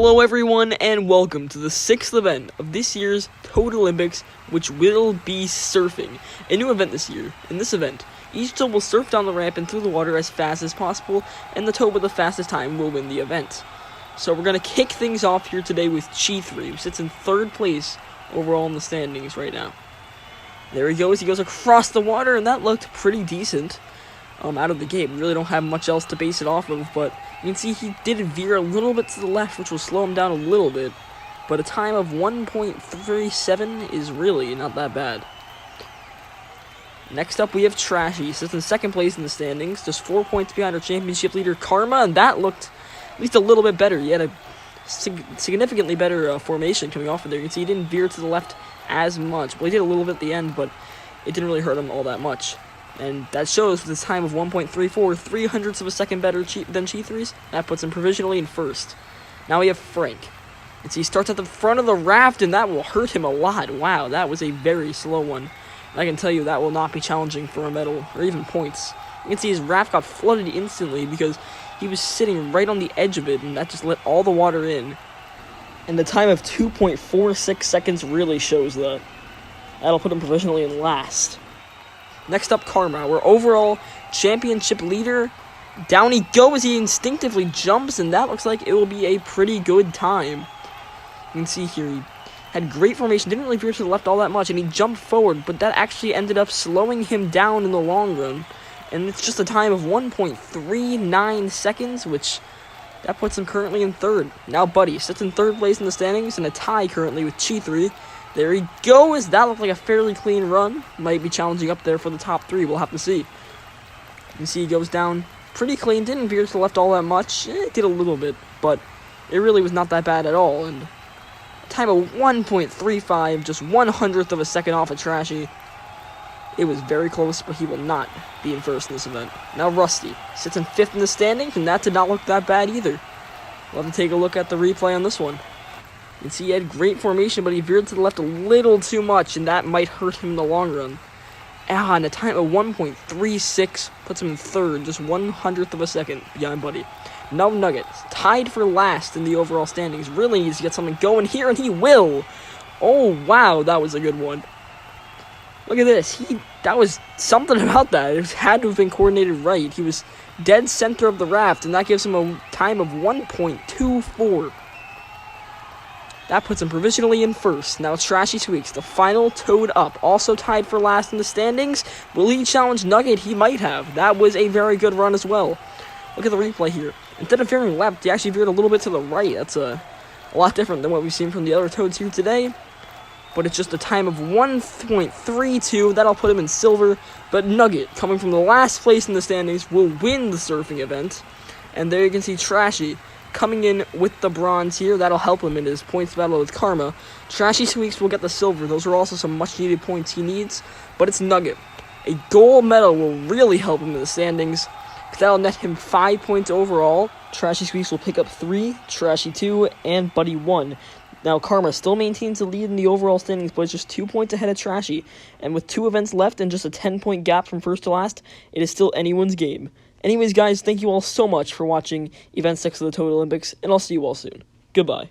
Hello everyone and welcome to the 6th event of this year's Total Olympics, which will be surfing. A new event this year. In this event, each toad will surf down the ramp and through the water as fast as possible, and the toad with the fastest time will win the event. So we're going to kick things off here today with Chi3, who sits in 3rd place overall in the standings right now. There he goes across the water, and that looked pretty decent. Out of the gate. We really don't have much else to base it off of, but you can see he did veer a little bit to the left, which will slow him down a little bit, but a time of 1.37 is really not that bad. Next up, we have Trashy. Sits in 2nd place in the standings, just 4 points behind our championship leader, Karma, and that looked at least a little bit better. He had a significantly better formation coming off of there. You can see he didn't veer to the left as much. Well, he did a little bit at the end, but it didn't really hurt him all that much. And that shows with his time of 1.34, 3/100ths of a second better than Chi3's. That puts him provisionally in 1st. Now we have Frank. And so he starts at the front of the raft, and that will hurt him a lot. Wow, that was a very slow one. And I can tell you that will not be challenging for a medal, or even points. You can see his raft got flooded instantly because he was sitting right on the edge of it, and that just let all the water in. And the time of 2.46 seconds really shows that. That'll put him provisionally in last. Next up, Karma, our overall championship leader. Down he goes, he instinctively jumps, and that looks like it will be a pretty good time. You can see here, he had great formation, didn't really veer to the left all that much, and he jumped forward, but that actually ended up slowing him down in the long run. And it's just a time of 1.39 seconds, which that puts him currently in 3rd. Now Buddy sits in 3rd place in the standings, and a tie currently with Chi3. There he goes. That looked like a fairly clean run. Might be challenging up there for the top 3. We'll have to see. You can see he goes down pretty clean. Didn't veer to the left all that much. It did a little bit, but it really was not that bad at all. And a time of 1.35, just 1/100th of a second off of Trashy. It was very close, but he will not be in 1st in this event. Now Rusty sits in 5th in the standings, and that did not look that bad either. We'll have to take a look at the replay on this one. You can see he had great formation, but he veered to the left a little too much, and that might hurt him in the long run. And a time of 1.36 puts him in 3rd, just 1/100th of a second behind Buddy. Now Nugget, tied for last in the overall standings, really needs to get something going here, and he will! Oh, wow, that was a good one. Look at this, that was something about that. It had to have been coordinated right. He was dead center of the raft, and that gives him a time of 1.24. That puts him provisionally in 1st. Now it's Trashy Squeaks, the final toad up, also tied for last in the standings. Will he challenge Nugget? He might have. That was a very good run as well. Look at the replay here. Instead of veering left, he actually veered a little bit to the right. That's a lot different than what we've seen from the other toads here today. But it's just a time of 1.32. That'll put him in silver. But Nugget, coming from the last place in the standings, will win the surfing event. And there you can see Trashy coming in with the bronze here. That'll help him in his points battle with Karma. Trashy Squeaks will get the silver. Those are also some much needed points he needs. But it's Nugget. A gold medal will really help him in the standings. That'll net him 5 points overall. Trashy Squeaks will pick up 3, Trashy 2, and Buddy 1. Now Karma still maintains the lead in the overall standings, but it's just 2 points ahead of Trashy. And with 2 events left and just a 10-point gap from 1st to last, it is still anyone's game. Anyways, guys, thank you all so much for watching Event 6 of the Total Olympics, and I'll see you all soon. Goodbye.